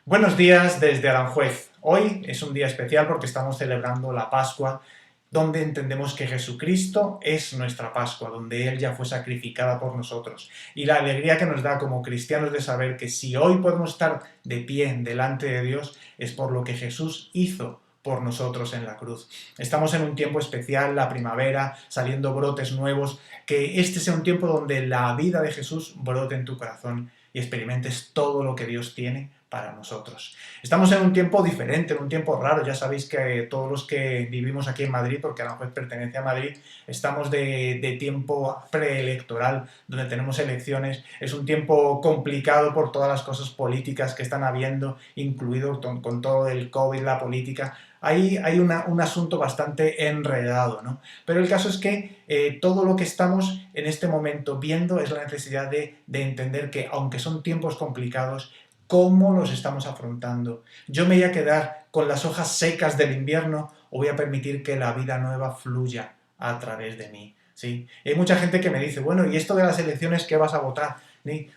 Buenos días desde Aranjuez. Hoy es un día especial porque estamos celebrando la Pascua, donde entendemos que Jesucristo es nuestra Pascua, donde Él ya fue sacrificada por nosotros. Y la alegría que nos da como cristianos de saber que si hoy podemos estar de pie delante de Dios es por lo que Jesús hizo por nosotros en la cruz. Estamos en un tiempo especial, la primavera, saliendo brotes nuevos, que este sea un tiempo donde la vida de Jesús brote en tu corazón y experimentes todo lo que Dios tiene para nosotros. Estamos en un tiempo diferente, en un tiempo raro. Ya sabéis que todos los que vivimos aquí en Madrid, porque Aranjuez pertenece a Madrid, estamos de tiempo preelectoral, donde tenemos elecciones. Es un tiempo complicado por todas las cosas políticas que están habiendo, incluido con todo el COVID, la política. Hay un asunto bastante enredado, ¿no? Pero el caso es que todo lo que estamos en este momento viendo es la necesidad de entender que, aunque son tiempos complicados, ¿cómo los estamos afrontando? ¿Yo me voy a quedar con las hojas secas del invierno o voy a permitir que la vida nueva fluya a través de mí? ¿Sí? Hay mucha gente que me dice, bueno, ¿y esto de las elecciones qué vas a votar? ¿Sí?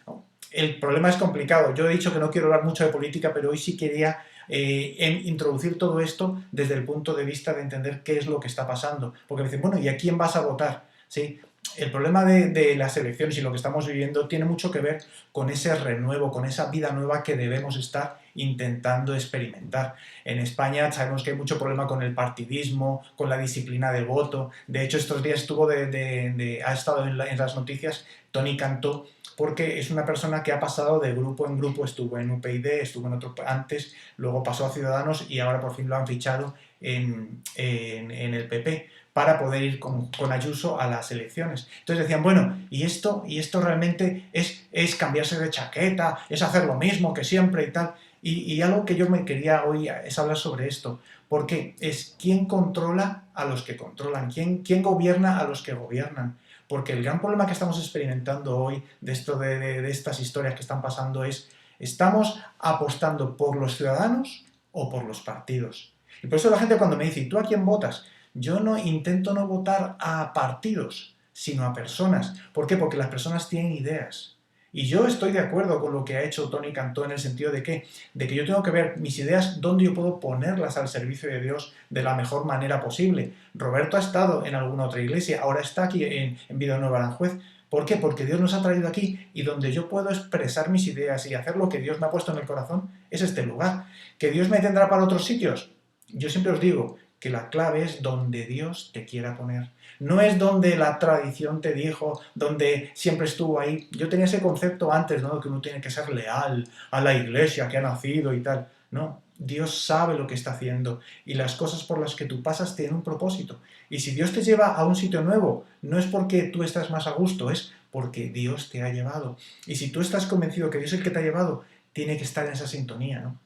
El problema es complicado. Yo he dicho que no quiero hablar mucho de política, pero hoy sí quería introducir todo esto desde el punto de vista de entender qué es lo que está pasando. Porque me dicen, bueno, ¿y a quién vas a votar? ¿Sí? El problema de las elecciones y lo que estamos viviendo tiene mucho que ver con ese renuevo, con esa vida nueva que debemos estar intentando experimentar. En España sabemos que hay mucho problema con el partidismo, con la disciplina del voto. De hecho, estos días ha estado en las noticias Toni Cantó, porque es una persona que ha pasado de grupo en grupo. Estuvo en UPyD, estuvo en otro antes, luego pasó a Ciudadanos y ahora por fin lo han fichado en el PP para poder ir con Ayuso a las elecciones. Entonces decían, bueno, ¿y esto realmente es cambiarse de chaqueta, es hacer lo mismo que siempre y tal? Y algo que yo me quería hoy es hablar sobre esto, porque es quién controla a los que controlan, quién gobierna a los que gobiernan. Porque el gran problema que estamos experimentando hoy de estas historias que están pasando es, ¿estamos apostando por los ciudadanos o por los partidos? Y por eso la gente cuando me dice, ¿y tú a quién votas? Yo intento no votar a partidos, sino a personas. ¿Por qué? Porque las personas tienen ideas. Y yo estoy de acuerdo con lo que ha hecho Toni Cantó en el sentido de que yo tengo que ver mis ideas dónde yo puedo ponerlas al servicio de Dios de la mejor manera posible. Roberto ha estado en alguna otra iglesia, ahora está aquí en Villanueva Aranjuez. ¿Por qué? Porque Dios nos ha traído aquí y donde yo puedo expresar mis ideas y hacer lo que Dios me ha puesto en el corazón es este lugar. ¿Que Dios me tendrá para otros sitios? Yo siempre os digo que la clave es donde Dios te quiera poner. No es donde la tradición te dijo, donde siempre estuvo ahí. Yo tenía ese concepto antes, ¿no? Que uno tiene que ser leal a la iglesia que ha nacido y tal. No, Dios sabe lo que está haciendo y las cosas por las que tú pasas tienen un propósito. Y si Dios te lleva a un sitio nuevo, no es porque tú estás más a gusto, es porque Dios te ha llevado. Y si tú estás convencido que Dios es el que te ha llevado, tiene que estar en esa sintonía, ¿no?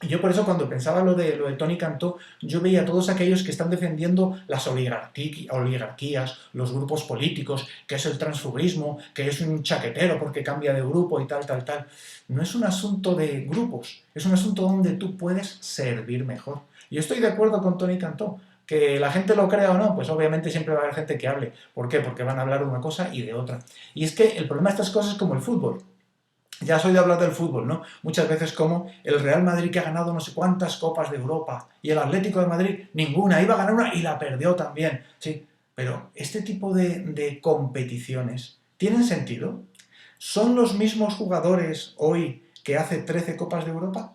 Y yo por eso cuando pensaba lo de Toni Cantó, yo veía a todos aquellos que están defendiendo las oligarquías, los grupos políticos, que es el transfugismo, que es un chaquetero porque cambia de grupo y tal, tal, tal. No es un asunto de grupos, es un asunto donde tú puedes servir mejor. Y yo estoy de acuerdo con Toni Cantó. Que la gente lo crea o no, pues obviamente siempre va a haber gente que hable. ¿Por qué? Porque van a hablar de una cosa y de otra. Y es que el problema de estas cosas es como el fútbol. Ya has oído hablar del fútbol, ¿no? Muchas veces como el Real Madrid que ha ganado no sé cuántas copas de Europa y el Atlético de Madrid ninguna, iba a ganar una y la perdió también. Sí, pero este tipo de competiciones ¿tienen sentido? ¿Son los mismos jugadores hoy que hace 13 copas de Europa?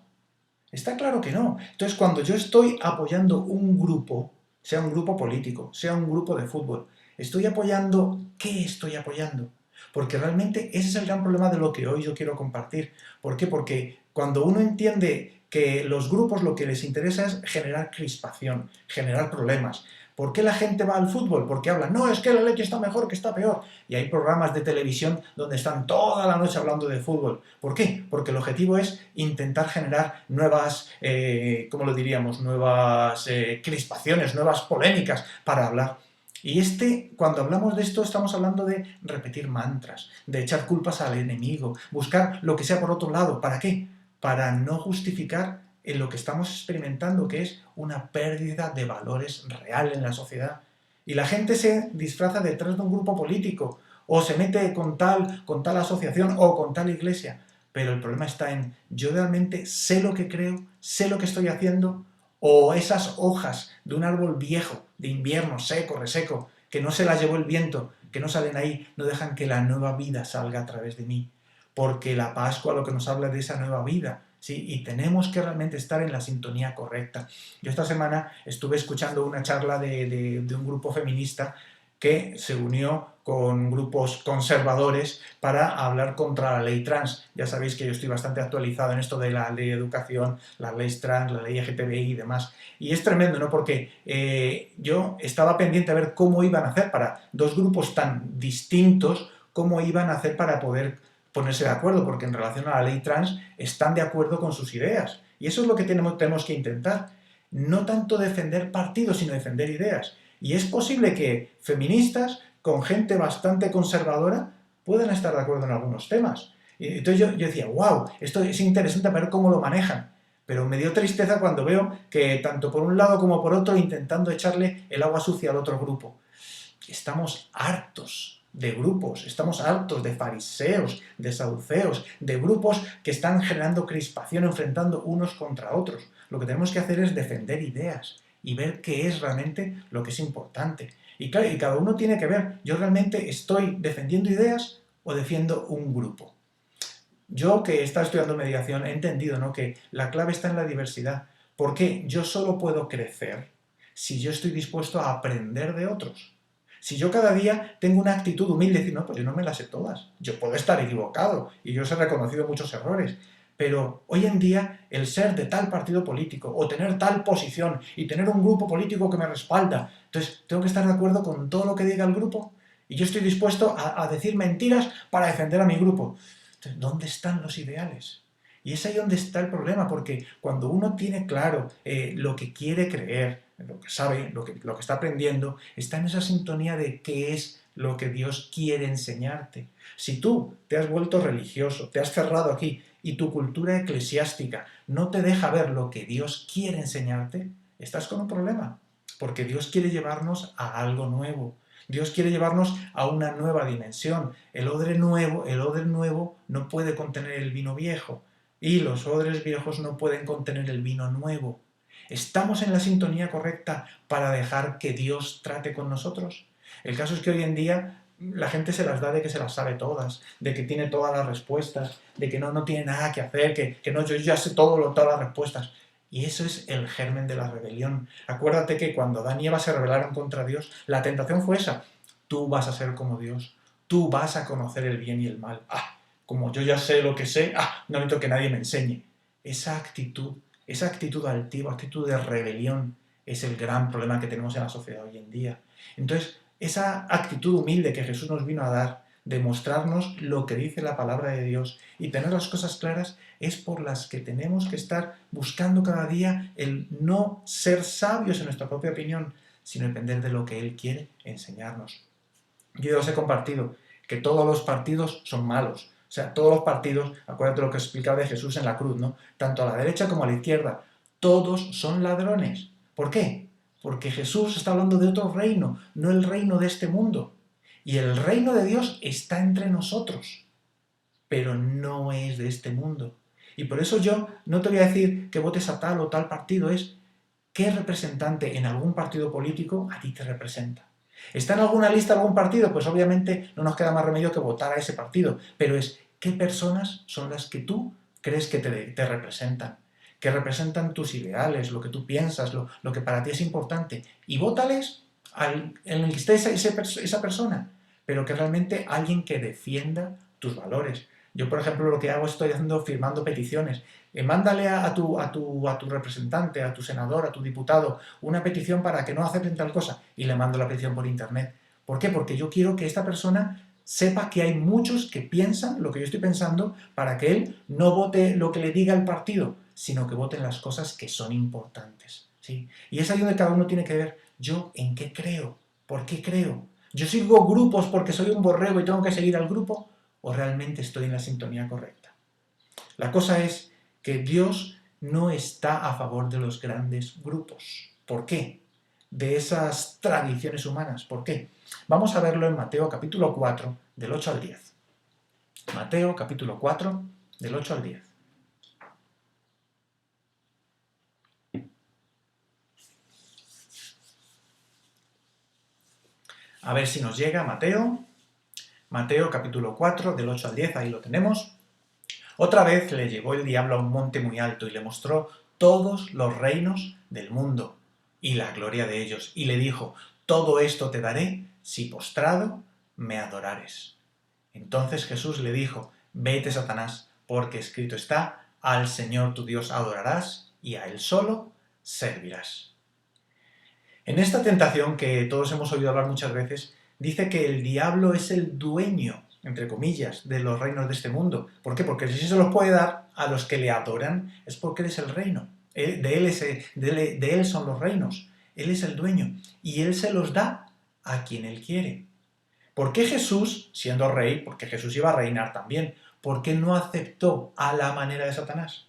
Está claro que no. Entonces, cuando yo estoy apoyando un grupo, sea un grupo político, sea un grupo de fútbol, estoy apoyando, ¿qué estoy apoyando? Porque realmente ese es el gran problema de lo que hoy yo quiero compartir. ¿Por qué? Porque cuando uno entiende que los grupos lo que les interesa es generar crispación, generar problemas. ¿Por qué la gente va al fútbol? Porque hablan, no, es que la leche está mejor, que está peor. Y hay programas de televisión donde están toda la noche hablando de fútbol. ¿Por qué? Porque el objetivo es intentar generar nuevas, ¿cómo lo diríamos? Nuevas crispaciones, nuevas polémicas para hablar. Y cuando hablamos de esto, estamos hablando de repetir mantras, de echar culpas al enemigo, buscar lo que sea por otro lado. ¿Para qué? Para no justificar en lo que estamos experimentando, que es una pérdida de valores real en la sociedad. Y la gente se disfraza detrás de un grupo político, o se mete con tal asociación o con tal iglesia. pero el problema está en, ¿yo realmente sé lo que creo? ¿Sé lo que estoy haciendo? ¿O esas hojas de un árbol viejo, de invierno, seco, reseco, que no se las llevó el viento, que no salen ahí, no dejan que la nueva vida salga a través de mí? Porque la Pascua lo que nos habla de esa nueva vida, ¿sí? Y tenemos que realmente estar en la sintonía correcta. Yo esta semana estuve escuchando una charla de un grupo feminista que se unió con grupos conservadores para hablar contra la ley trans. Ya sabéis que yo estoy bastante actualizado en esto de la ley de educación, las leyes trans, la ley LGTBI y demás. Y es tremendo, ¿no? Porque yo estaba pendiente a ver cómo iban a hacer para dos grupos tan distintos, cómo iban a hacer para poder ponerse de acuerdo, porque en relación a la ley trans están de acuerdo con sus ideas. Y eso es lo que tenemos que intentar. No tanto defender partidos, sino defender ideas. Y es posible que feministas con gente bastante conservadora puedan estar de acuerdo en algunos temas. Y entonces yo decía, wow, esto es interesante ver cómo lo manejan. Pero me dio tristeza cuando veo que tanto por un lado como por otro intentando echarle el agua sucia al otro grupo. Estamos hartos de grupos, estamos hartos de fariseos, de saduceos, de grupos que están generando crispación, enfrentando unos contra otros. Lo que tenemos que hacer es defender ideas y ver qué es realmente lo que es importante. Y claro, y cada uno tiene que ver, yo realmente estoy defendiendo ideas o defiendo un grupo. Yo que he estado estudiando mediación he entendido, ¿no?, que la clave está en la diversidad. Porque yo solo puedo crecer si yo estoy dispuesto a aprender de otros. Si yo cada día tengo una actitud humilde, decir, no, pues yo no me las sé todas, yo puedo estar equivocado y yo os he reconocido muchos errores, pero hoy en día el ser de tal partido político o tener tal posición y tener un grupo político que me respalda, entonces tengo que estar de acuerdo con todo lo que diga el grupo y yo estoy dispuesto a decir mentiras para defender a mi grupo. Entonces, ¿dónde están los ideales? Y es ahí donde está el problema, porque cuando uno tiene claro lo que quiere creer, lo que sabe, lo que está aprendiendo, está en esa sintonía de qué es lo que Dios quiere enseñarte. Si tú te has vuelto religioso, te has cerrado aquí y tu cultura eclesiástica no te deja ver lo que Dios quiere enseñarte, estás con un problema, porque Dios quiere llevarnos a algo nuevo. Dios quiere llevarnos a una nueva dimensión. El odre nuevo no puede contener el vino viejo y los odres viejos no pueden contener el vino nuevo. ¿Estamos en la sintonía correcta para dejar que Dios trate con nosotros? El caso es que hoy en día la gente se las da de que se las sabe todas, de que tiene todas las respuestas, de que no tiene nada que hacer, que no, yo ya sé todas las respuestas. Y eso es el germen de la rebelión. Acuérdate que cuando Adán y Eva se rebelaron contra Dios, la tentación fue esa. Tú vas a ser como Dios. Tú vas a conocer el bien y el mal. Como yo ya sé lo que sé, no necesito que nadie me enseñe. Esa actitud altiva, actitud de rebelión, es el gran problema que tenemos en la sociedad hoy en día. Entonces, esa actitud humilde que Jesús nos vino a dar, de mostrarnos lo que dice la palabra de Dios y tener las cosas claras, es por las que tenemos que estar buscando cada día el no ser sabios en nuestra propia opinión, sino depender de lo que Él quiere enseñarnos. Yo ya os he compartido que todos los partidos son malos. O sea, todos los partidos, acuérdate lo que explicaba de Jesús en la cruz, ¿no? Tanto a la derecha como a la izquierda, todos son ladrones. ¿Por qué? Porque Jesús está hablando de otro reino, no el reino de este mundo. Y el reino de Dios está entre nosotros, pero no es de este mundo. Y por eso yo no te voy a decir que votes a tal o tal partido, es qué representante en algún partido político a ti te representa. ¿Está en alguna lista algún partido? Pues obviamente no nos queda más remedio que votar a ese partido, pero es qué personas son las que tú crees que te representan, que representan tus ideales, lo que tú piensas, lo que para ti es importante, y vótales en el que esté esa persona, pero que realmente alguien que defienda tus valores. Yo, por ejemplo, lo que hago, estoy haciendo firmando peticiones. Mándale a tu representante, a tu senador, a tu diputado, una petición para que no acepten tal cosa, y le mando la petición por internet. ¿Por qué? Porque yo quiero que esta persona sepa que hay muchos que piensan lo que yo estoy pensando, para que él no vote lo que le diga el partido, sino que voten las cosas que son importantes, ¿sí? Y es ahí donde cada uno tiene que ver, yo en qué creo, por qué creo. ¿Yo sigo grupos porque soy un borrego y tengo que seguir al grupo? ¿O realmente estoy en la sintonía correcta? La cosa es que Dios no está a favor de los grandes grupos. ¿Por qué? De esas tradiciones humanas. ¿Por qué? Vamos a verlo en Mateo capítulo 4, del 8 al 10. Mateo capítulo 4, del 8 al 10. A ver si nos llega Mateo capítulo 4, del 8 al 10, ahí lo tenemos. Otra vez le llevó el diablo a un monte muy alto y le mostró todos los reinos del mundo y la gloria de ellos, y le dijo: todo esto te daré si postrado me adorares. Entonces Jesús le dijo: vete, Satanás, porque escrito está: al Señor tu Dios adorarás y a Él solo servirás. En esta tentación, que todos hemos oído hablar muchas veces, dice que el diablo es el dueño, entre comillas, de los reinos de este mundo. ¿Por qué? Porque si se los puede dar a los que le adoran, es porque Él es el reino. De él son los reinos. Él es el dueño. Y Él se los da a quien Él quiere. ¿Por qué Jesús, siendo rey, porque Jesús iba a reinar también, por qué no aceptó a la manera de Satanás?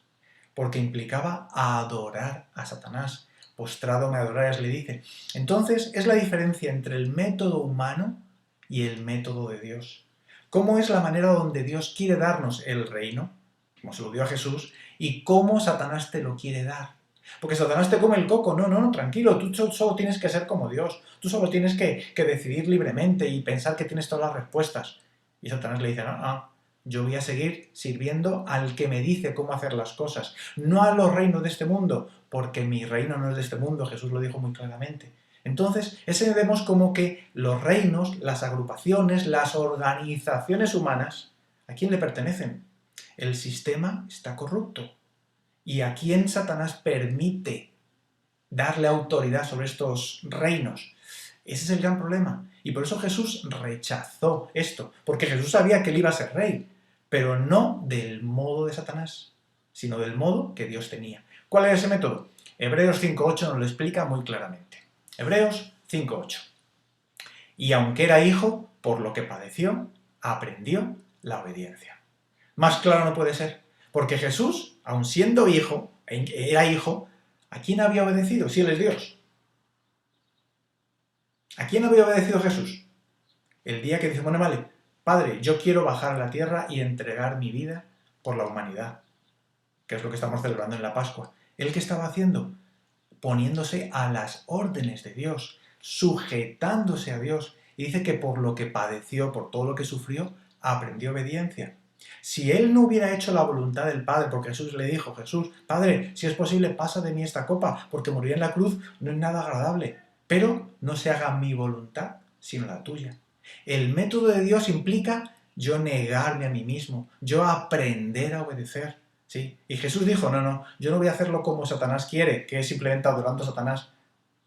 Porque implicaba adorar a Satanás. Postrado me adorarás, le dice. Entonces, es la diferencia entre el método humano y el método de Dios. ¿Cómo es la manera donde Dios quiere darnos el reino, como se lo dio a Jesús, y cómo Satanás te lo quiere dar? Porque Satanás te come el coco. No, tranquilo, tú solo tienes que ser como Dios. Tú solo tienes que decidir libremente y pensar que tienes todas las respuestas. Y Satanás le dice: yo voy a seguir sirviendo al que me dice cómo hacer las cosas, no a los reinos de este mundo, porque mi reino no es de este mundo, Jesús lo dijo muy claramente. Entonces, ese vemos como que los reinos, las agrupaciones, las organizaciones humanas, ¿a quién le pertenecen? El sistema está corrupto. ¿Y a quién Satanás permite darle autoridad sobre estos reinos? Ese es el gran problema. Y por eso Jesús rechazó esto, porque Jesús sabía que él iba a ser rey, pero no del modo de Satanás, sino del modo que Dios tenía. ¿Cuál era ese método? Hebreos 5.8 nos lo explica muy claramente. Hebreos 5.8. Y aunque era hijo, por lo que padeció, aprendió la obediencia. Más claro no puede ser, porque Jesús, aun siendo hijo, era hijo, ¿a quién había obedecido si él es Dios? ¿A quién había obedecido Jesús? El día que dice: bueno, vale, Padre, yo quiero bajar a la tierra y entregar mi vida por la humanidad, que es lo que estamos celebrando en la Pascua. ¿Él qué estaba haciendo? Poniéndose a las órdenes de Dios, sujetándose a Dios. Y dice que por lo que padeció, por todo lo que sufrió, aprendió obediencia. Si él no hubiera hecho la voluntad del Padre, porque Jesús le dijo: Jesús, Padre, si es posible, pasa de mí esta copa, porque morir en la cruz no es nada agradable, pero no se haga mi voluntad, sino la tuya. El método de Dios implica yo negarme a mí mismo, yo aprender a obedecer. ¿Sí? Y Jesús dijo: no, yo no voy a hacerlo como Satanás quiere, que es simplemente adorando a Satanás.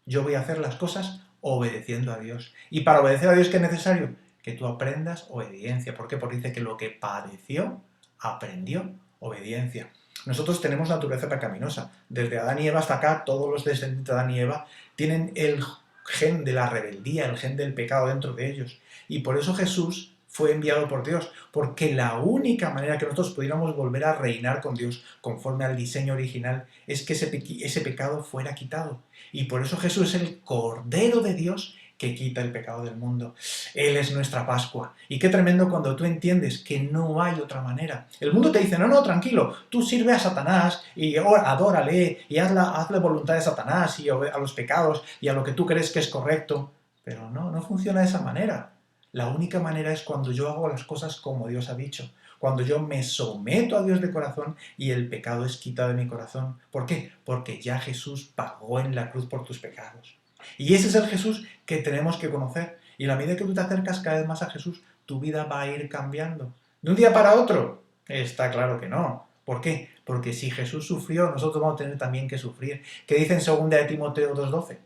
Yo voy a hacer las cosas obedeciendo a Dios. Y para obedecer a Dios, ¿qué es necesario? Que tú aprendas obediencia. ¿Por qué? Porque dice que lo que padeció, aprendió obediencia. Nosotros tenemos naturaleza pecaminosa. Desde Adán y Eva hasta acá, todos los descendientes de Adán y Eva tienen el gen de la rebeldía, el gen del pecado dentro de ellos. Y por eso Jesús fue enviado por Dios, porque la única manera que nosotros pudiéramos volver a reinar con Dios conforme al diseño original es que ese pecado fuera quitado. Y por eso Jesús es el Cordero de Dios que quita el pecado del mundo. Él es nuestra Pascua. Y qué tremendo cuando tú entiendes que no hay otra manera. El mundo te dice: no, tranquilo, tú sirve a Satanás y adórale y hazle voluntad de Satanás y a los pecados y a lo que tú crees que es correcto. Pero no funciona de esa manera. La única manera es cuando yo hago las cosas como Dios ha dicho, cuando yo me someto a Dios de corazón y el pecado es quitado de mi corazón. ¿Por qué? Porque ya Jesús pagó en la cruz por tus pecados. Y ese es el Jesús que tenemos que conocer. Y a la medida que tú te acercas cada vez más a Jesús, tu vida va a ir cambiando. ¿De un día para otro? Está claro que no. ¿Por qué? Porque si Jesús sufrió, nosotros vamos a tener también que sufrir. ¿Qué dice en 2 de Timoteo 2.12?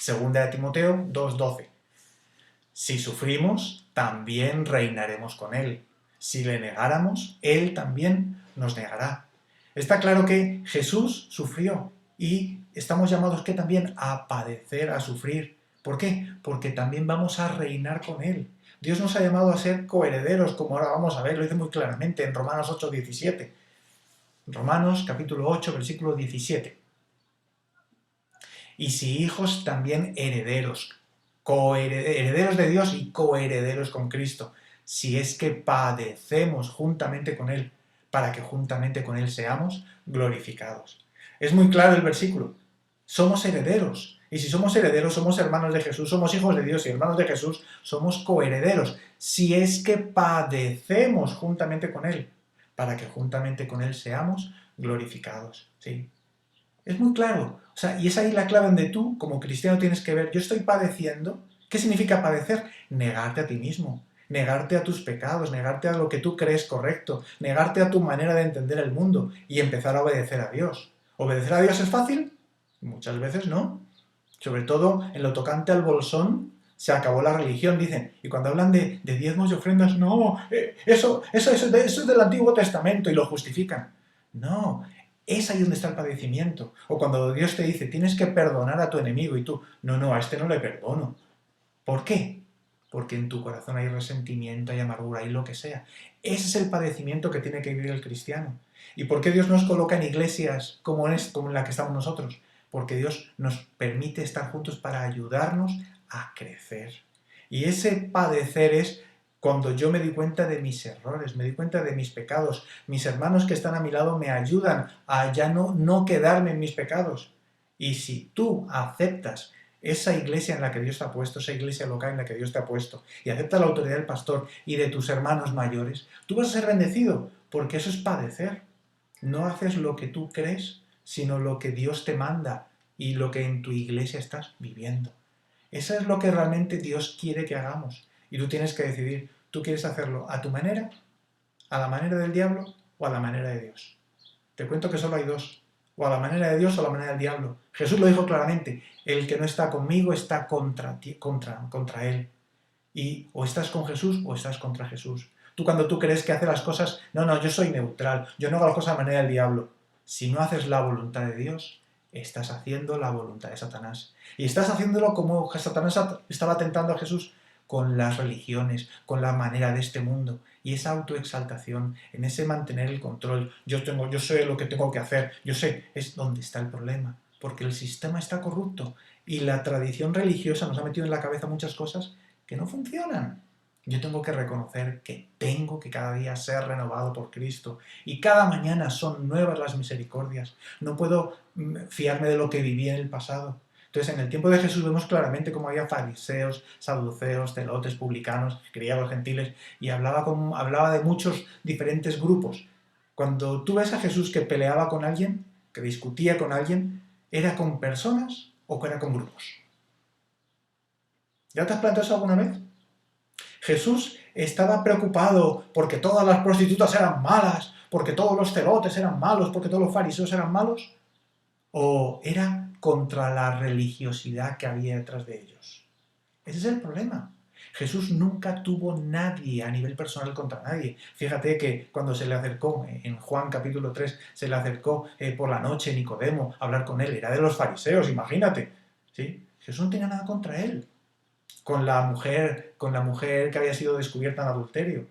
2 de Timoteo 2.12. Si sufrimos, también reinaremos con Él. Si le negáramos, Él también nos negará. Está claro que Jesús sufrió y estamos llamados que también a padecer, a sufrir. ¿Por qué? Porque también vamos a reinar con Él. Dios nos ha llamado a ser coherederos, como ahora vamos a ver, lo dice muy claramente en Romanos 8:17. Romanos capítulo 8, versículo 17. Y si hijos, también herederos, herederos de Dios y coherederos con Cristo, si es que padecemos juntamente con Él, para que juntamente con Él seamos glorificados. Es muy claro el versículo. Somos herederos. Y si somos herederos, somos hermanos de Jesús, somos hijos de Dios y hermanos de Jesús, somos coherederos. Si es que padecemos juntamente con Él, para que juntamente con Él seamos glorificados. ¿Sí? Es muy claro. O sea, y es ahí la clave donde tú, como cristiano, tienes que ver, yo estoy padeciendo. ¿Qué significa padecer? Negarte a ti mismo, negarte a tus pecados, negarte a lo que tú crees correcto, negarte a tu manera de entender el mundo y empezar a obedecer a Dios. ¿Obedecer a Dios es fácil? Muchas veces no. Sobre todo en lo tocante al bolsón, se acabó la religión, dicen. Y cuando hablan de diezmos y ofrendas, no, eso es del Antiguo Testamento y lo justifican. No, es ahí donde está el padecimiento. O cuando Dios te dice, tienes que perdonar a tu enemigo y tú, no, a este no le perdono. ¿Por qué? Porque en tu corazón hay resentimiento, hay amargura, hay lo que sea. Ese es el padecimiento que tiene que vivir el cristiano. ¿Y por qué Dios nos coloca en iglesias como en la que estamos nosotros? Porque Dios nos permite estar juntos para ayudarnos a crecer. Y ese padecer es cuando yo me di cuenta de mis errores, me di cuenta de mis pecados. Mis hermanos que están a mi lado me ayudan a ya no quedarme en mis pecados. Y si tú aceptas esa iglesia en la que Dios te ha puesto, esa iglesia local en la que Dios te ha puesto, y aceptas la autoridad del pastor y de tus hermanos mayores, tú vas a ser bendecido, porque eso es padecer. No haces lo que tú crees, sino lo que Dios te manda y lo que en tu iglesia estás viviendo. Eso es lo que realmente Dios quiere que hagamos. Y tú tienes que decidir, ¿tú quieres hacerlo a tu manera, a la manera del diablo o a la manera de Dios? Te cuento que solo hay dos, o a la manera de Dios o a la manera del diablo. Jesús lo dijo claramente, el que no está conmigo está contra él. Y o estás con Jesús o estás contra Jesús. Tú cuando tú crees que hace las cosas, no, yo soy neutral, yo no hago las cosas a la manera del diablo. Si no haces la voluntad de Dios, estás haciendo la voluntad de Satanás. Y estás haciéndolo como Satanás estaba tentando a Jesús, con las religiones, con la manera de este mundo. Y esa autoexaltación, en ese mantener el control, yo sé lo que tengo que hacer, yo sé, es donde está el problema. Porque el sistema está corrupto y la tradición religiosa nos ha metido en la cabeza muchas cosas que no funcionan. Yo tengo que reconocer que tengo que cada día ser renovado por Cristo y cada mañana son nuevas las misericordias. No puedo fiarme de lo que viví en el pasado. Entonces, en el tiempo de Jesús vemos claramente cómo había fariseos, saduceos, celotes, publicanos, griegos, gentiles, y hablaba de muchos diferentes grupos. Cuando tú ves a Jesús que peleaba con alguien, que discutía con alguien, ¿era con personas o era con grupos? ¿Ya te has planteado eso alguna vez? Jesús estaba preocupado porque todas las prostitutas eran malas, porque todos los celotes eran malos, porque todos los fariseos eran malos, o era contra la religiosidad que había detrás de ellos. Ese es el problema. Jesús nunca tuvo nadie a nivel personal contra nadie. Fíjate que cuando se le acercó, en Juan capítulo 3, se le acercó por la noche Nicodemo a hablar con él, era de los fariseos, imagínate. ¿Sí? Jesús no tenía nada contra él. Con la mujer que había sido descubierta en adulterio,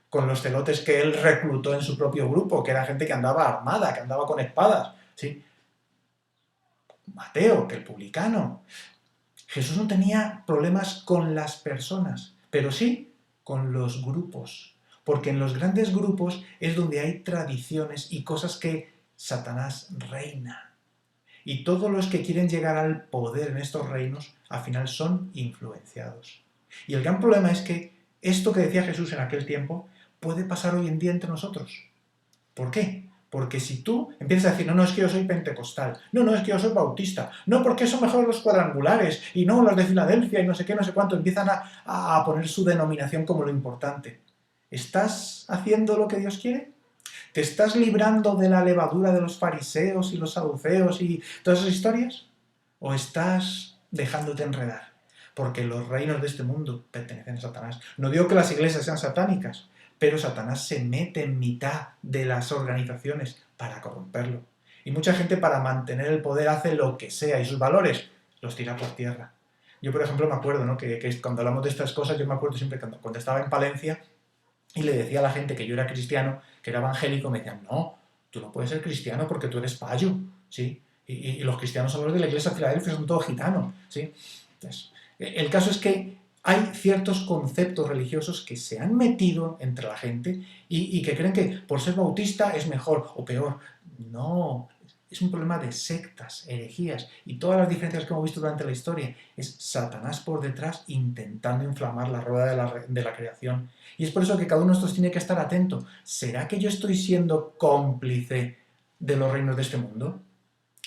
con los celotes que él reclutó en su propio grupo, que era gente que andaba armada, que andaba con espadas, ¿sí? Mateo, que el publicano. Jesús no tenía problemas con las personas, pero sí con los grupos, porque en los grandes grupos es donde hay tradiciones y cosas que Satanás reina. Y todos los que quieren llegar al poder en estos reinos, al final son influenciados. Y el gran problema es que esto que decía Jesús en aquel tiempo puede pasar hoy en día entre nosotros. ¿Por qué? Porque si tú empiezas a decir, no, es que yo soy pentecostal, no, es que yo soy bautista, no, porque son mejor los cuadrangulares, y no los de Filadelfia, y no sé qué, no sé cuánto, empiezan a poner su denominación como lo importante. ¿Estás haciendo lo que Dios quiere? ¿Te estás librando de la levadura de los fariseos y los saduceos y todas esas historias? ¿O estás dejándote enredar? Porque los reinos de este mundo pertenecen a Satanás. No digo que las iglesias sean satánicas, pero Satanás se mete en mitad de las organizaciones para corromperlo. Y mucha gente para mantener el poder hace lo que sea y sus valores los tira por tierra. Yo, por ejemplo, me acuerdo, ¿no? que cuando hablamos de estas cosas, yo me acuerdo siempre cuando estaba en Palencia, y le decía a la gente que yo era cristiano, que era evangélico, me decían, no, tú no puedes ser cristiano porque tú eres payo, ¿sí? Y los cristianos son los de la iglesia de Filadelfia, son todos gitanos, ¿sí? Entonces, el caso es que hay ciertos conceptos religiosos que se han metido entre la gente y que creen que por ser bautista es mejor o peor. No, es un problema de sectas, herejías y todas las diferencias que hemos visto durante la historia. Es Satanás por detrás intentando inflamar la rueda de la creación. Y es por eso que cada uno de nosotros tiene que estar atento. ¿Será que yo estoy siendo cómplice de los reinos de este mundo?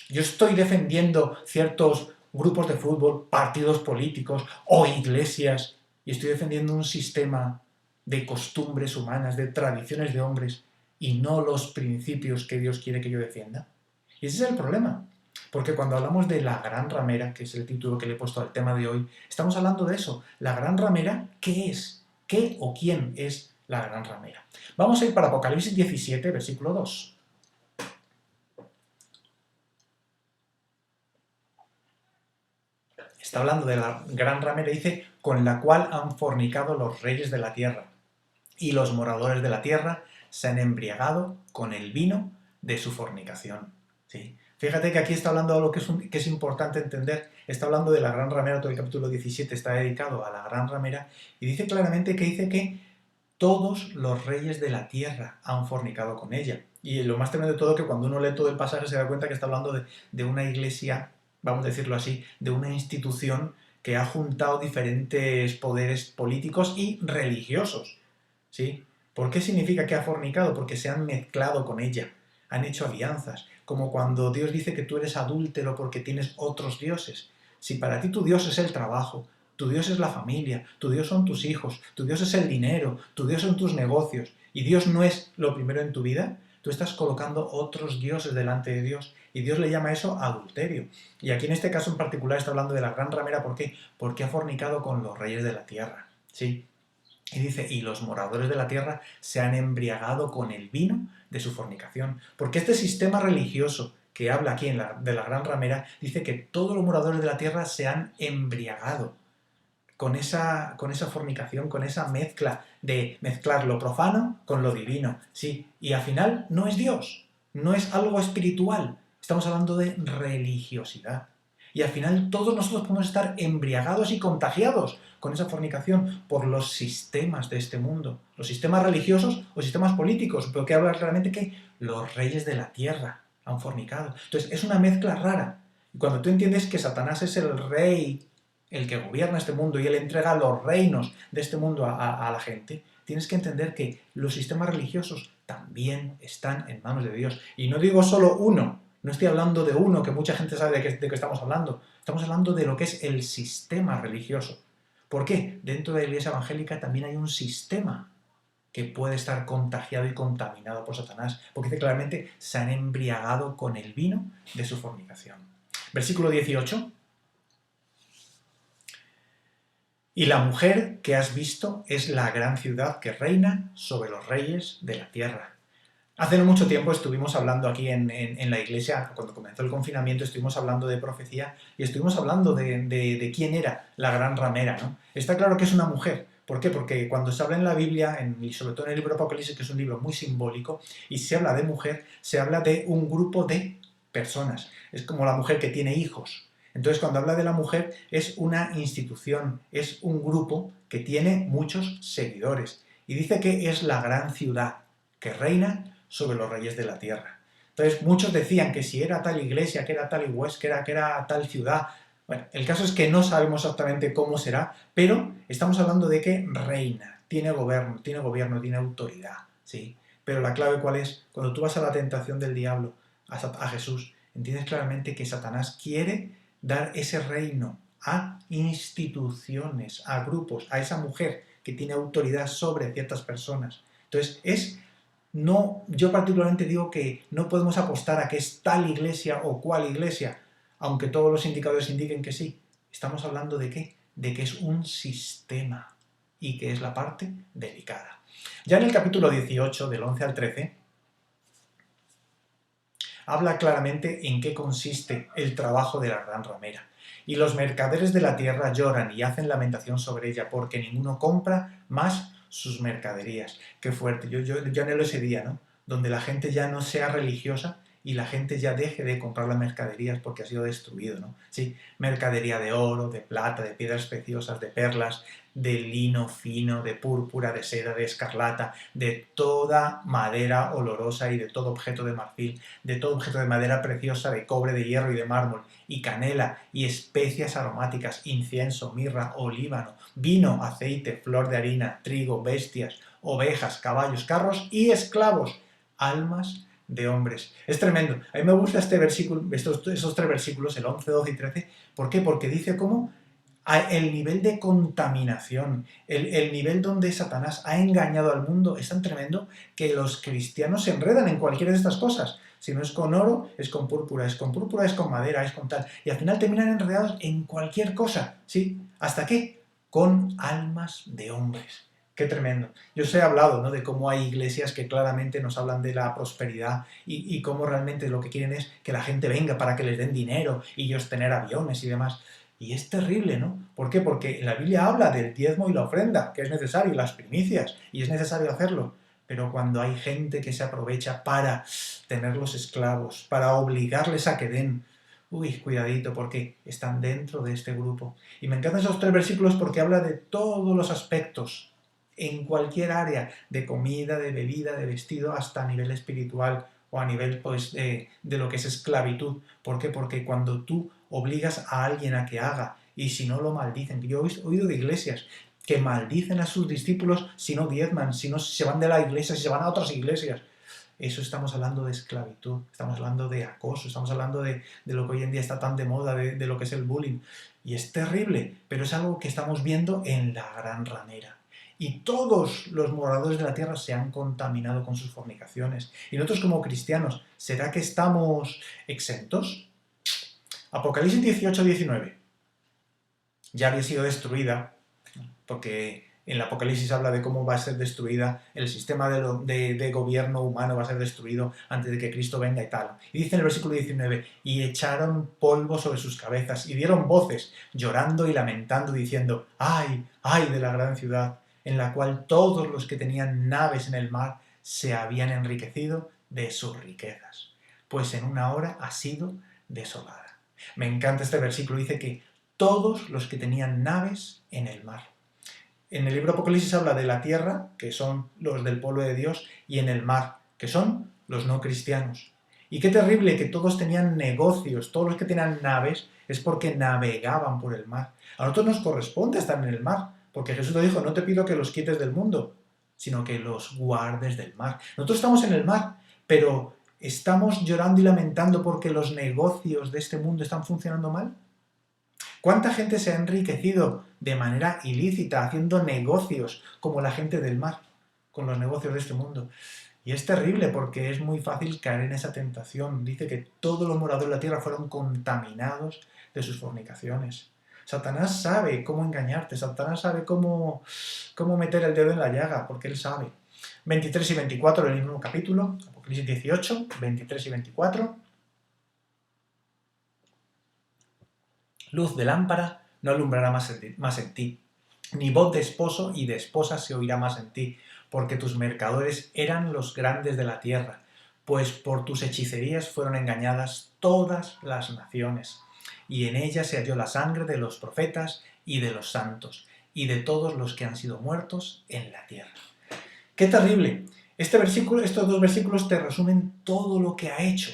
¿Yo estoy defendiendo ciertos grupos de fútbol, partidos políticos o iglesias y estoy defendiendo un sistema de costumbres humanas, de tradiciones de hombres y no los principios que Dios quiere que yo defienda? Y ese es el problema, porque cuando hablamos de la gran ramera, que es el título que le he puesto al tema de hoy, estamos hablando de eso. La gran ramera, ¿qué es? ¿Qué o quién es la gran ramera? Vamos a ir para Apocalipsis 17, versículo 2. Está hablando de la gran ramera, dice, con la cual han fornicado los reyes de la tierra, y los moradores de la tierra se han embriagado con el vino de su fornicación. ¿Sí? Fíjate que aquí está hablando de algo que es importante entender. Está hablando de la gran ramera, todo el capítulo 17 está dedicado a la gran ramera, y dice claramente que todos los reyes de la tierra han fornicado con ella. Y lo más tremendo de todo es que cuando uno lee todo el pasaje se da cuenta que está hablando de una iglesia, vamos a decirlo así, de una institución que ha juntado diferentes poderes políticos y religiosos. ¿Sí? ¿Por qué significa que ha fornicado? Porque se han mezclado con ella, han hecho alianzas, como cuando Dios dice que tú eres adúltero porque tienes otros dioses. Si para ti tu Dios es el trabajo, tu Dios es la familia, tu Dios son tus hijos, tu Dios es el dinero, tu Dios son tus negocios, y Dios no es lo primero en tu vida, tú estás colocando otros dioses delante de Dios, y Dios le llama eso adulterio. Y aquí en este caso en particular está hablando de la gran ramera, ¿por qué? Porque ha fornicado con los reyes de la tierra, ¿sí? Y dice, y los moradores de la tierra se han embriagado con el vino de su fornicación. Porque este sistema religioso que habla aquí de la gran ramera, dice que todos los moradores de la tierra se han embriagado con esa fornicación, con esa mezcla de mezclar lo profano con lo divino. Sí, y al final no es Dios, no es algo espiritual, estamos hablando de religiosidad. Y al final todos nosotros podemos estar embriagados y contagiados con esa fornicación por los sistemas de este mundo, los sistemas religiosos o sistemas políticos, pero que habla claramente que los reyes de la tierra han fornicado. Entonces es una mezcla rara. Y cuando tú entiendes que Satanás es el rey, el que gobierna este mundo y él entrega los reinos de este mundo a la gente, tienes que entender que los sistemas religiosos también están en manos de Dios. Y no digo solo uno, no estoy hablando de uno, que mucha gente sabe de qué estamos hablando. Estamos hablando de lo que es el sistema religioso. ¿Por qué? Dentro de la Iglesia evangélica también hay un sistema que puede estar contagiado y contaminado por Satanás, porque dice claramente, se han embriagado con el vino de su fornicación. Versículo 18. Y la mujer que has visto es la gran ciudad que reina sobre los reyes de la tierra. Hace no mucho tiempo estuvimos hablando aquí en la iglesia, cuando comenzó el confinamiento, estuvimos hablando de profecía y estuvimos hablando de quién era la gran ramera, ¿no? Está claro que es una mujer. ¿Por qué? Porque cuando se habla en la Biblia, y sobre todo en el libro Apocalipsis, que es un libro muy simbólico, y se habla de mujer, se habla de un grupo de personas. Es como la mujer que tiene hijos. Entonces, cuando habla de la mujer, es una institución, es un grupo que tiene muchos seguidores. Y dice que es la gran ciudad que reina sobre los reyes de la tierra. Entonces, muchos decían que si era tal iglesia, que era tal iglesia, que era tal ciudad. Bueno, el caso es que no sabemos exactamente cómo será, pero estamos hablando de que reina, tiene gobierno, tiene autoridad, ¿sí? Pero la clave ¿cuál es? Cuando tú vas a la tentación del diablo, a Jesús, entiendes claramente que Satanás quiere dar ese reino a instituciones, a grupos, a esa mujer que tiene autoridad sobre ciertas personas. Entonces, yo particularmente digo que no podemos apostar a que es tal iglesia o cual iglesia, aunque todos los indicadores indiquen que sí. Estamos hablando de ¿qué? De que es un sistema y que es la parte delicada. Ya en el capítulo 18, del 11 al 13, habla claramente en qué consiste el trabajo de la gran ramera. Y los mercaderes de la tierra lloran y hacen lamentación sobre ella, porque ninguno compra más sus mercaderías. Qué fuerte, yo anhelo ese día, ¿no? Donde la gente ya no sea religiosa y la gente ya deje de comprar las mercaderías porque ha sido destruido, ¿no? Sí, mercadería de oro, de plata, de piedras preciosas, de perlas, de lino fino, de púrpura, de seda, de escarlata, de toda madera olorosa y de todo objeto de marfil, de todo objeto de madera preciosa, de cobre, de hierro y de mármol, y canela, y especias aromáticas, incienso, mirra, olíbano, vino, aceite, flor de harina, trigo, bestias, ovejas, caballos, carros y esclavos, almas de hombres. Es tremendo. A mí me gusta este versículo, esos tres versículos, el 11, 12 y 13. ¿Por qué? Porque dice cómo el nivel de contaminación, el nivel donde Satanás ha engañado al mundo es tan tremendo que los cristianos se enredan en cualquiera de estas cosas. Si no es con oro, es con púrpura, es con púrpura, es con madera, es con tal. Y al final terminan enredados en cualquier cosa, ¿sí? ¿Hasta qué? Con almas de hombres. Qué tremendo. Yo os he hablado, ¿no?, de cómo hay iglesias que claramente nos hablan de la prosperidad y cómo realmente lo que quieren es que la gente venga para que les den dinero y ellos tener aviones y demás. Y es terrible, ¿no? ¿Por qué? Porque la Biblia habla del diezmo y la ofrenda, que es necesario, y las primicias, y es necesario hacerlo. Pero cuando hay gente que se aprovecha para tenerlos esclavos, para obligarles a que den, uy, cuidadito, porque están dentro de este grupo. Y me encantan esos tres versículos porque habla de todos los aspectos, en cualquier área, de comida, de bebida, de vestido, hasta a nivel espiritual o a nivel pues, de lo que es esclavitud. ¿Por qué? Porque cuando tú obligas a alguien a que haga y si no lo maldicen, yo he oído de iglesias que maldicen a sus discípulos si no diezman, si no se van de la iglesia, si se van a otras iglesias. Eso estamos hablando de esclavitud, estamos hablando de acoso, estamos hablando de lo que hoy en día está tan de moda, de lo que es el bullying. Y es terrible, pero es algo que estamos viendo en la gran ramera. Y todos los moradores de la tierra se han contaminado con sus fornicaciones. Y nosotros como cristianos, ¿será que estamos exentos? Apocalipsis 18, 19. Ya había sido destruida, porque en el Apocalipsis habla de cómo va a ser destruida, el sistema de gobierno humano va a ser destruido antes de que Cristo venga y tal. Y dice en el versículo 19, y echaron polvo sobre sus cabezas, y dieron voces, llorando y lamentando, diciendo, ¡ay, ay de la gran ciudad, en la cual todos los que tenían naves en el mar se habían enriquecido de sus riquezas! Pues en una hora ha sido desolada. Me encanta este versículo, dice que todos los que tenían naves en el mar. En el libro Apocalipsis habla de la tierra, que son los del pueblo de Dios, y en el mar, que son los no cristianos. Y qué terrible que todos tenían negocios, todos los que tenían naves, es porque navegaban por el mar. A nosotros nos corresponde estar en el mar, porque Jesús lo dijo, no te pido que los quites del mundo, sino que los guardes del mar. Nosotros estamos en el mar, pero ¿estamos llorando y lamentando porque los negocios de este mundo están funcionando mal? ¿Cuánta gente se ha enriquecido de manera ilícita haciendo negocios como la gente del mar, con los negocios de este mundo? Y es terrible porque es muy fácil caer en esa tentación. Dice que todos los moradores de la tierra fueron contaminados de sus fornicaciones. Satanás sabe cómo engañarte, Satanás sabe cómo meter el dedo en la llaga, porque él sabe. 23 y 24 del mismo capítulo, Apocalipsis 18, 23 y 24. Luz de lámpara no alumbrará más en ti, ni voz de esposo y de esposa se oirá más en ti, porque tus mercaderes eran los grandes de la tierra, pues por tus hechicerías fueron engañadas todas las naciones, y en ellas se halló la sangre de los profetas y de los santos, y de todos los que han sido muertos en la tierra. ¡Qué terrible! Estos dos versículos te resumen todo lo que ha hecho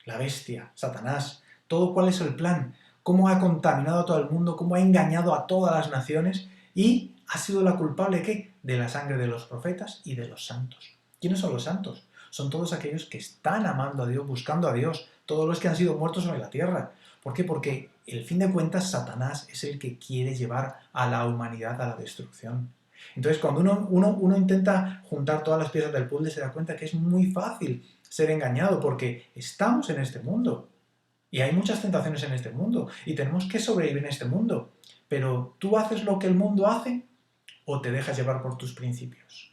la bestia, Satanás, todo cuál es el plan, cómo ha contaminado a todo el mundo, cómo ha engañado a todas las naciones y ha sido la culpable, ¿qué? De la sangre de los profetas y de los santos. ¿Quiénes son los santos? Son todos aquellos que están amando a Dios, buscando a Dios, todos los que han sido muertos sobre la tierra. ¿Por qué? Porque, el fin de cuentas, Satanás es el que quiere llevar a la humanidad a la destrucción. Entonces, cuando uno intenta juntar todas las piezas del puzzle, se da cuenta que es muy fácil ser engañado, porque estamos en este mundo. Y hay muchas tentaciones en este mundo, y tenemos que sobrevivir en este mundo. Pero, ¿tú haces lo que el mundo hace o te dejas llevar por tus principios?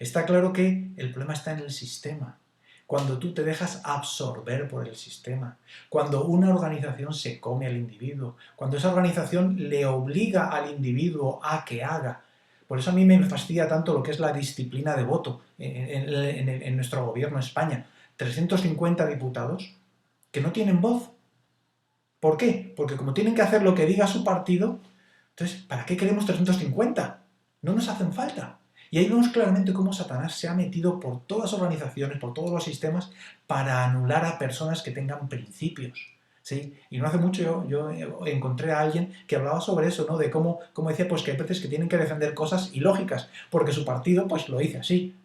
Está claro que el problema está en el sistema. Cuando tú te dejas absorber por el sistema, cuando una organización se come al individuo, cuando esa organización le obliga al individuo a que haga. Por eso a mí me fastidia tanto lo que es la disciplina de voto en nuestro gobierno en España. 350 diputados que no tienen voz. ¿Por qué? Porque como tienen que hacer lo que diga su partido, entonces, ¿para qué queremos 350? No nos hacen falta. Y ahí vemos claramente cómo Satanás se ha metido por todas las organizaciones, por todos los sistemas, para anular a personas que tengan principios. ¿Sí? Y no hace mucho yo encontré a alguien que hablaba sobre eso, ¿no? De cómo decía pues que hay veces que tienen que defender cosas ilógicas, porque su partido pues lo dice así.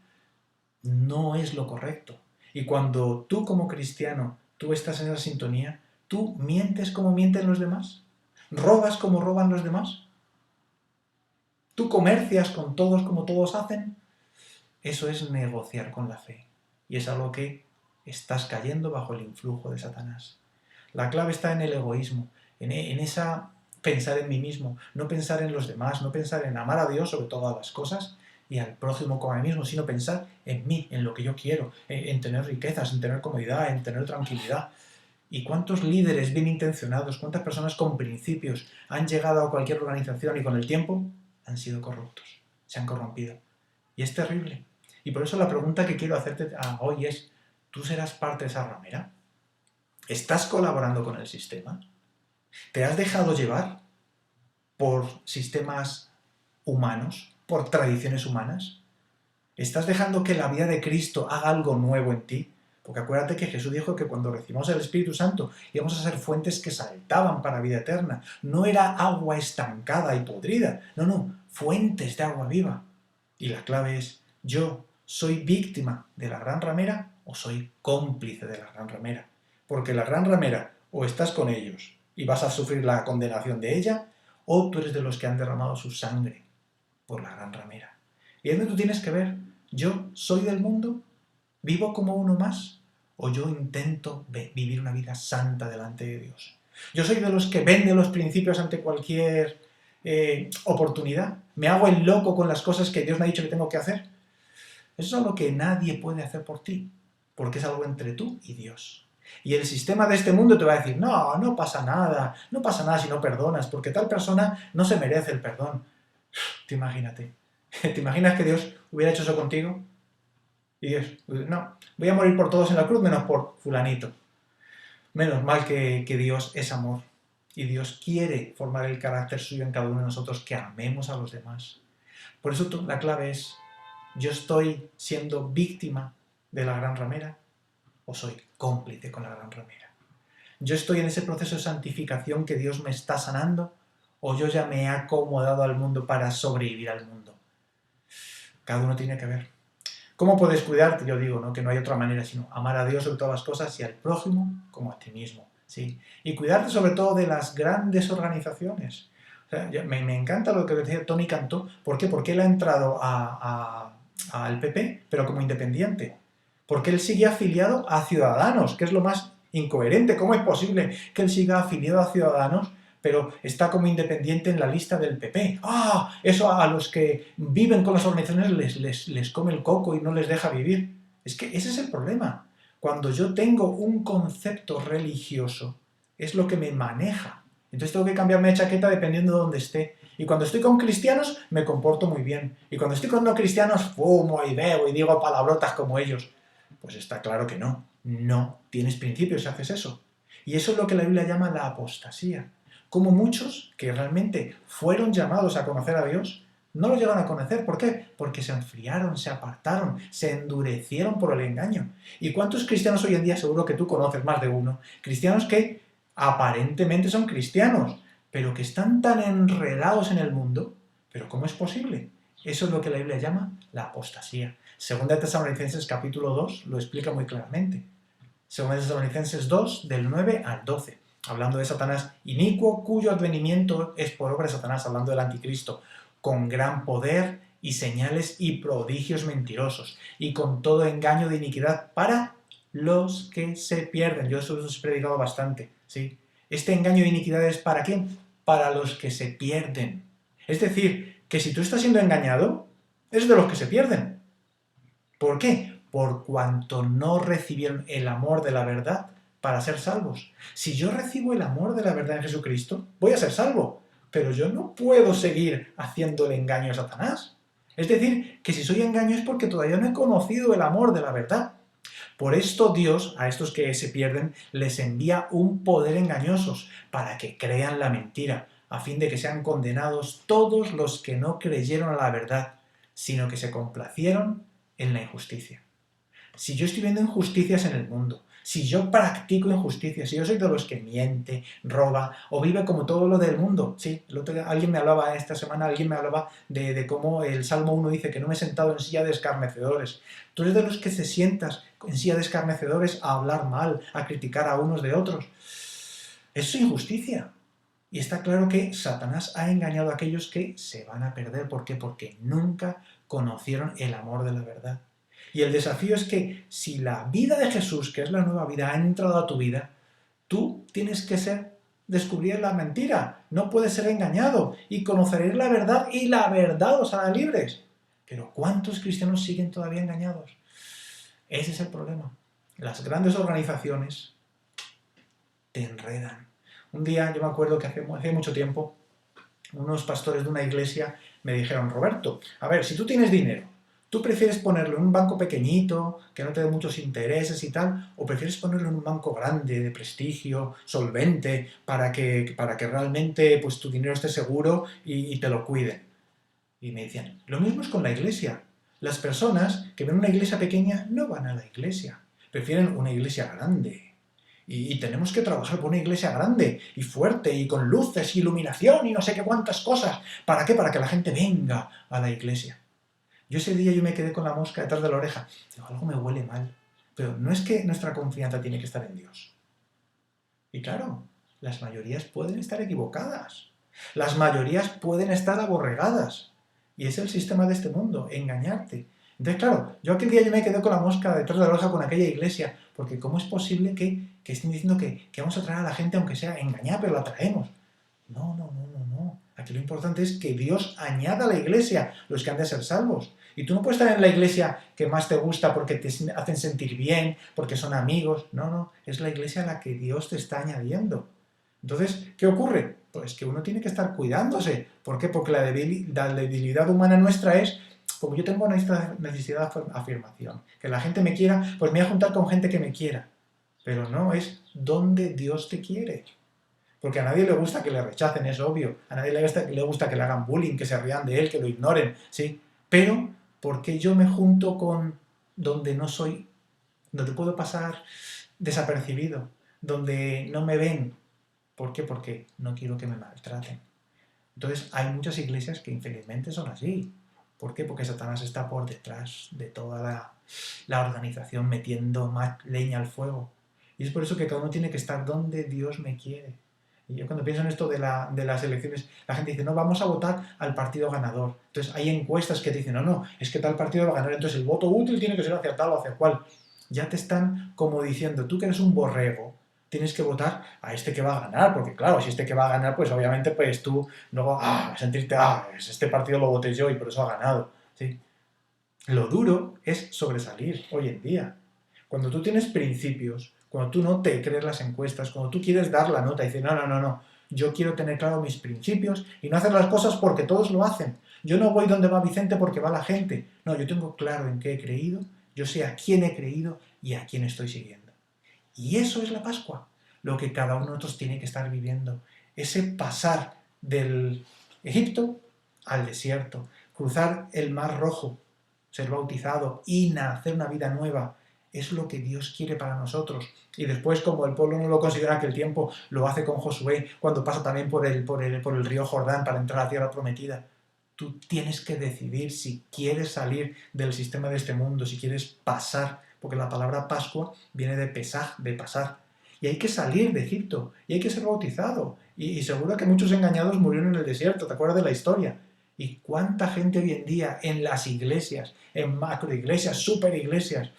No es lo correcto. Y cuando tú como cristiano, tú estás en esa sintonía, ¿tú mientes como mienten los demás? ¿Robas como roban los demás? ¿Tú comercias con todos como todos hacen? Eso es negociar con la fe. Y es algo que estás cayendo bajo el influjo de Satanás. La clave está en el egoísmo, en esa pensar en mí mismo, no pensar en los demás, no pensar en amar a Dios sobre todas las cosas y al prójimo como a mí mismo, sino pensar en mí, en lo que yo quiero, en tener riquezas, en tener comodidad, en tener tranquilidad. ¿Y cuántos líderes bien intencionados, cuántas personas con principios han llegado a cualquier organización y con el tiempo han sido corruptos, se han corrompido? Y es terrible. Y por eso la pregunta que quiero hacerte hoy es, ¿tú serás parte de esa ramera? ¿Estás colaborando con el sistema? ¿Te has dejado llevar por sistemas humanos, por tradiciones humanas? ¿Estás dejando que la vida de Cristo haga algo nuevo en ti? Porque acuérdate que Jesús dijo que cuando recibimos el Espíritu Santo íbamos a ser fuentes que saltaban para vida eterna. No era agua estancada y podrida, no, fuentes de agua viva. Y la clave es, ¿yo soy víctima de la gran ramera o soy cómplice de la gran ramera? Porque la gran ramera, o estás con ellos y vas a sufrir la condenación de ella, o tú eres de los que han derramado su sangre por la gran ramera. Y es donde tú tienes que ver, ¿yo soy del mundo? ¿Vivo como uno más? ¿O yo intento vivir una vida santa delante de Dios? ¿Yo soy de los que venden los principios ante cualquier oportunidad? ¿Me hago el loco con las cosas que Dios me ha dicho que tengo que hacer? Eso es algo que nadie puede hacer por ti, porque es algo entre tú y Dios. Y el sistema de este mundo te va a decir, no pasa nada si no perdonas, porque tal persona no se merece el perdón. ¿Te imaginas que Dios hubiera hecho eso contigo? Y Dios, no, voy a morir por todos en la cruz menos por fulanito. Menos mal que Dios es amor. Y Dios quiere formar el carácter suyo en cada uno de nosotros, que amemos a los demás. Por eso la clave es, ¿yo estoy siendo víctima de la gran ramera o soy cómplice con la gran ramera? ¿Yo estoy en ese proceso de santificación que Dios me está sanando o yo ya me he acomodado al mundo para sobrevivir al mundo? Cada uno tiene que ver. ¿Cómo puedes cuidarte? Yo digo, ¿no? Que no hay otra manera sino amar a Dios sobre todas las cosas y al prójimo como a ti mismo. ¿Sí? Y cuidarte sobre todo de las grandes organizaciones. O sea, me encanta lo que decía Tony Cantó. ¿Por qué? Porque él ha entrado al PP, pero como independiente. Porque él sigue afiliado a Ciudadanos, que es lo más incoherente. ¿Cómo es posible que él siga afiliado a Ciudadanos, pero está como independiente en la lista del PP? Eso a los que viven con las organizaciones les come el coco y no les deja vivir. Es que ese es el problema. Cuando yo tengo un concepto religioso, es lo que me maneja. Entonces tengo que cambiarme de chaqueta dependiendo de dónde esté. Y cuando estoy con cristianos, me comporto muy bien. Y cuando estoy con no cristianos, fumo y bebo y digo palabrotas como ellos. Pues está claro que no. No tienes principios si haces eso. Y eso es lo que la Biblia llama la apostasía. Como muchos que realmente fueron llamados a conocer a Dios, no lo llegaron a conocer. ¿Por qué? Porque se enfriaron, se apartaron, se endurecieron por el engaño. ¿Y cuántos cristianos hoy en día, seguro que tú conoces más de uno, cristianos que aparentemente son cristianos, pero que están tan enredados en el mundo? ¿Pero cómo es posible? Eso es lo que la Biblia llama la apostasía. Segunda de Tesalonicenses capítulo 2 lo explica muy claramente. Segunda de Tesalonicenses 2, del 9 al 12. Hablando de Satanás inicuo, cuyo advenimiento es por obra de Satanás, hablando del anticristo, con gran poder y señales y prodigios mentirosos, y con todo engaño de iniquidad para los que se pierden. Yo eso os he predicado bastante, ¿sí? Este engaño de iniquidad es ¿para quién? Para los que se pierden. Es decir, que si tú estás siendo engañado, es de los que se pierden. ¿Por qué? Por cuanto no recibieron el amor de la verdad para ser salvos. Si yo recibo el amor de la verdad en Jesucristo, voy a ser salvo, pero yo no puedo seguir haciendo el engaño a Satanás. Es decir, que si soy engaño es porque todavía no he conocido el amor de la verdad. Por esto Dios, a estos que se pierden, les envía un poder engañosos para que crean la mentira, a fin de que sean condenados todos los que no creyeron a la verdad, sino que se complacieron en la injusticia. Si yo estoy viendo injusticias en el mundo, si yo practico injusticias, si yo soy de los que miente, roba o vive como todo lo del mundo, sí, alguien me hablaba esta semana, alguien me hablaba de cómo el Salmo 1 dice que no me he sentado en silla de escarnecedores. Tú eres de los que se sientas en silla de escarnecedores a hablar mal, a criticar a unos de otros. Eso es injusticia. Y está claro que Satanás ha engañado a aquellos que se van a perder. ¿Por qué? Porque nunca conocieron el amor de la verdad. Y el desafío es que si la vida de Jesús, que es la nueva vida, ha entrado a tu vida, tú tienes que descubrir la mentira, no puedes ser engañado y conoceréis la verdad y la verdad os hará libres. Pero ¿cuántos cristianos siguen todavía engañados? Ese es el problema. Las grandes organizaciones te enredan. Un día, yo me acuerdo que hace mucho tiempo, unos pastores de una iglesia me dijeron: Roberto, a ver, si tú tienes dinero, ¿tú prefieres ponerlo en un banco pequeñito, que no te dé muchos intereses y tal, o prefieres ponerlo en un banco grande, de prestigio, solvente, para que realmente pues, tu dinero esté seguro y te lo cuiden? Y me decían, lo mismo es con la iglesia. Las personas que ven una iglesia pequeña no van a la iglesia, prefieren una iglesia grande. Y tenemos que trabajar por una iglesia grande y fuerte y con luces y iluminación y no sé qué cuántas cosas. ¿Para qué? Para que la gente venga a la iglesia. Ese día yo me quedé con la mosca detrás de la oreja. Digo, algo me huele mal. Pero no es que nuestra confianza tiene que estar en Dios. Y claro, las mayorías pueden estar equivocadas. Las mayorías pueden estar aborregadas. Y es el sistema de este mundo, engañarte. Entonces, claro, aquel día yo me quedé con la mosca detrás de la oreja con aquella iglesia, porque ¿cómo es posible que estén diciendo que vamos a traer a la gente aunque sea engañada, pero la traemos? No. Aquí lo importante es que Dios añada a la iglesia los que han de ser salvos. Y tú no puedes estar en la iglesia que más te gusta porque te hacen sentir bien, porque son amigos. No, es la iglesia a la que Dios te está añadiendo. Entonces, ¿qué ocurre? Pues que uno tiene que estar cuidándose. ¿Por qué? Porque la debilidad humana nuestra es, como yo tengo una necesidad de afirmación, que la gente me quiera, pues me voy a juntar con gente que me quiera. Pero no, es donde Dios te quiere. Porque a nadie le gusta que le rechacen, es obvio. A nadie le gusta que le hagan bullying, que se rían de él, que lo ignoren, ¿sí? Pero, ¿por qué yo me junto con donde no soy, donde puedo pasar desapercibido, donde no me ven? ¿Por qué? Porque no quiero que me maltraten. Entonces, hay muchas iglesias que infelizmente son así. ¿Por qué? Porque Satanás está por detrás de toda la organización metiendo más leña al fuego. Y es por eso que cada uno tiene que estar donde Dios me quiere. Y yo cuando pienso en esto de las elecciones, la gente dice, no, vamos a votar al partido ganador. Entonces hay encuestas que te dicen, no, es que tal partido va a ganar, entonces el voto útil tiene que ser hacia tal o hacia cual. Ya te están como diciendo, tú que eres un borrego, tienes que votar a este que va a ganar, porque claro, si este que va a ganar, pues obviamente pues tú no vas a sentirte, este partido lo voté yo y por eso ha ganado. ¿Sí? Lo duro es sobresalir hoy en día. Cuando tú tienes principios, cuando tú no te crees las encuestas, cuando tú quieres dar la nota y dices, no, yo quiero tener claro mis principios y no hacer las cosas porque todos lo hacen. Yo no voy donde va Vicente porque va la gente. No, yo tengo claro en qué he creído, yo sé a quién he creído y a quién estoy siguiendo. Y eso es la Pascua, lo que cada uno de nosotros tiene que estar viviendo. Ese pasar del Egipto al desierto, cruzar el Mar Rojo, ser bautizado y nacer una vida nueva, es lo que Dios quiere para nosotros. Y después, como el pueblo no lo considera aquel tiempo, lo hace con Josué, cuando pasa también por el río Jordán para entrar a la tierra prometida. Tú tienes que decidir si quieres salir del sistema de este mundo, si quieres pasar, porque la palabra Pascua viene de pesaj, de pasar. Y hay que salir de Egipto, y hay que ser bautizado. Y seguro que muchos engañados murieron en el desierto, ¿te acuerdas de la historia? ¿Y cuánta gente hoy en día en las iglesias, en macroiglesias, superiglesias,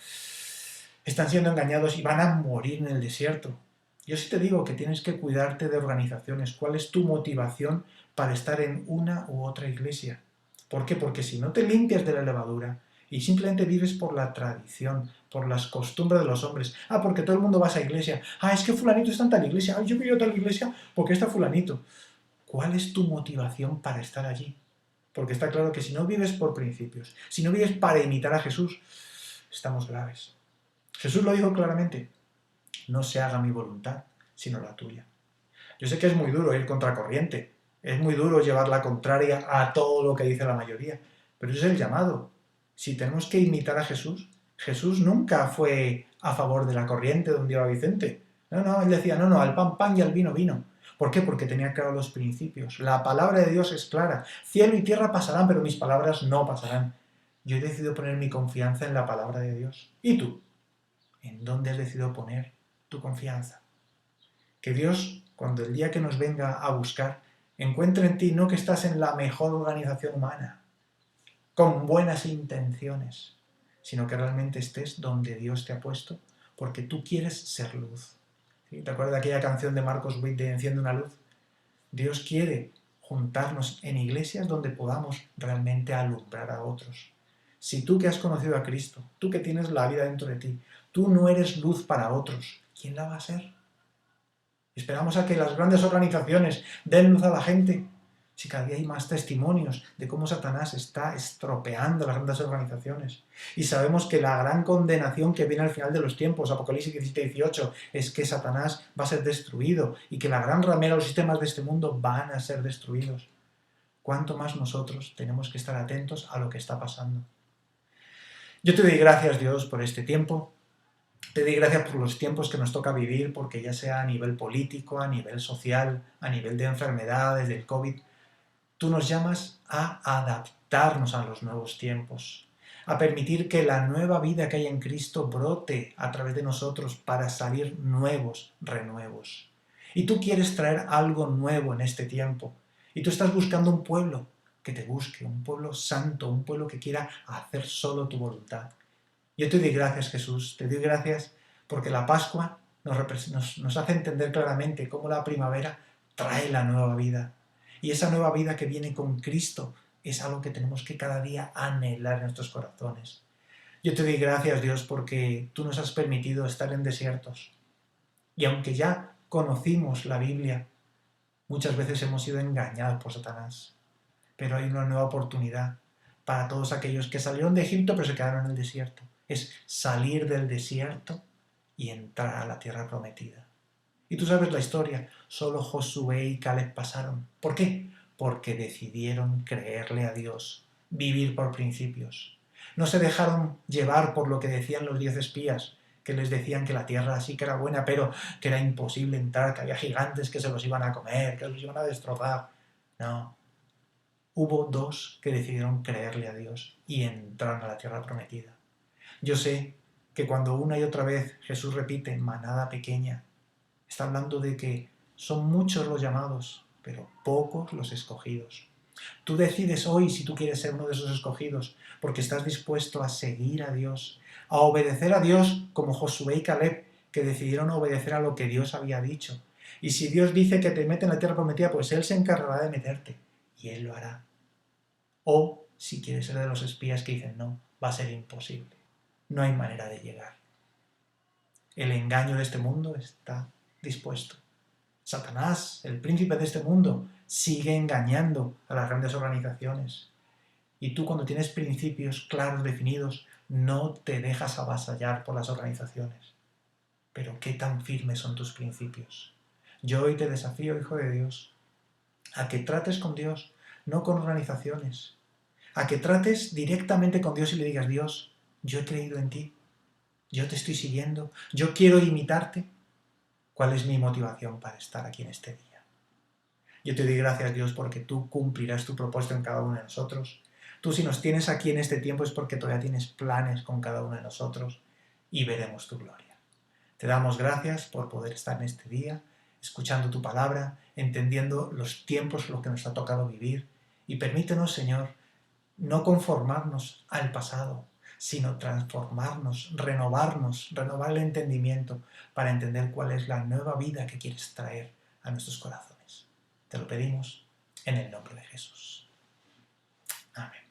están siendo engañados y van a morir en el desierto? Yo sí te digo que tienes que cuidarte de organizaciones. ¿Cuál es tu motivación para estar en una u otra iglesia? ¿Por qué? Porque si no te limpias de la levadura y simplemente vives por la tradición, por las costumbres de los hombres, porque todo el mundo va a esa iglesia, es que fulanito está en tal iglesia, yo quiero tal iglesia porque está fulanito. ¿Cuál es tu motivación para estar allí? Porque está claro que si no vives por principios, si no vives para imitar a Jesús, estamos graves. Jesús lo dijo claramente, no se haga mi voluntad, sino la tuya. Yo sé que es muy duro ir contracorriente, es muy duro llevar la contraria a todo lo que dice la mayoría, pero ese es el llamado. Si tenemos que imitar a Jesús, Jesús nunca fue a favor de la corriente donde iba Vicente. No, él decía, no, al pan, pan y al vino, vino. ¿Por qué? Porque tenía claros los principios. La palabra de Dios es clara. Cielo y tierra pasarán, pero mis palabras no pasarán. Yo he decidido poner mi confianza en la palabra de Dios. ¿Y tú? ¿En dónde has decidido poner tu confianza? Que Dios, cuando el día que nos venga a buscar, encuentre en ti no que estás en la mejor organización humana, con buenas intenciones, sino que realmente estés donde Dios te ha puesto, porque tú quieres ser luz. ¿Sí? ¿Te acuerdas de aquella canción de Marcos Witt de Enciende una luz? Dios quiere juntarnos en iglesias donde podamos realmente alumbrar a otros. Si tú que has conocido a Cristo, tú que tienes la vida dentro de ti, tú no eres luz para otros, ¿quién la va a ser? Esperamos a que las grandes organizaciones den luz a la gente. Si cada día hay más testimonios de cómo Satanás está estropeando las grandes organizaciones. Y sabemos que la gran condenación que viene al final de los tiempos, Apocalipsis 17 y 18, es que Satanás va a ser destruido y que la gran ramera, los sistemas de este mundo van a ser destruidos. ¿Cuánto más nosotros tenemos que estar atentos a lo que está pasando? Yo te doy gracias, Dios, por este tiempo. Te doy gracias por los tiempos que nos toca vivir, porque ya sea a nivel político, a nivel social, a nivel de enfermedades, del COVID, tú nos llamas a adaptarnos a los nuevos tiempos, a permitir que la nueva vida que hay en Cristo brote a través de nosotros para salir nuevos, renuevos. Y tú quieres traer algo nuevo en este tiempo. Y tú estás buscando un pueblo que te busque, un pueblo santo, un pueblo que quiera hacer solo tu voluntad. Yo te doy gracias, Jesús, te doy gracias porque la Pascua nos hace entender claramente cómo la primavera trae la nueva vida. Y esa nueva vida que viene con Cristo es algo que tenemos que cada día anhelar en nuestros corazones. Yo te doy gracias, Dios, porque tú nos has permitido estar en desiertos. Y aunque ya conocimos la Biblia, muchas veces hemos sido engañados por Satanás. Pero hay una nueva oportunidad para todos aquellos que salieron de Egipto pero se quedaron en el desierto. Es salir del desierto y entrar a la tierra prometida. Y tú sabes la historia, solo Josué y Caleb pasaron. ¿Por qué? Porque decidieron creerle a Dios, vivir por principios. No se dejaron llevar por lo que decían los 10 espías, que les decían que la tierra sí que era buena, pero que era imposible entrar, que había gigantes que se los iban a comer, que los iban a destrozar. No, hubo dos que decidieron creerle a Dios y entraron a la tierra prometida. Yo sé que cuando una y otra vez Jesús repite manada pequeña, está hablando de que son muchos los llamados, pero pocos los escogidos. Tú decides hoy si tú quieres ser uno de esos escogidos, porque estás dispuesto a seguir a Dios, a obedecer a Dios como Josué y Caleb, que decidieron obedecer a lo que Dios había dicho. Y si Dios dice que te mete en la tierra prometida, pues Él se encargará de meterte, y Él lo hará. O si quieres ser de los espías que dicen no, va a ser imposible. No hay manera de llegar. El engaño de este mundo está dispuesto. Satanás, el príncipe de este mundo, sigue engañando a las grandes organizaciones. Y tú, cuando tienes principios claros, definidos, no te dejas avasallar por las organizaciones. Pero ¿qué tan firmes son tus principios? Yo hoy te desafío, hijo de Dios, a que trates con Dios, no con organizaciones. A que trates directamente con Dios y le digas, Dios, yo he creído en ti, yo te estoy siguiendo, yo quiero imitarte. ¿Cuál es mi motivación para estar aquí en este día? Yo te doy gracias, Dios, porque tú cumplirás tu propósito en cada uno de nosotros. Tú, si nos tienes aquí en este tiempo es porque todavía tienes planes con cada uno de nosotros y veremos tu gloria. Te damos gracias por poder estar en este día, escuchando tu palabra, entendiendo los tiempos, lo que nos ha tocado vivir, y permítenos, Señor, no conformarnos al pasado, sino transformarnos, renovar el entendimiento para entender cuál es la nueva vida que quieres traer a nuestros corazones. Te lo pedimos en el nombre de Jesús. Amén.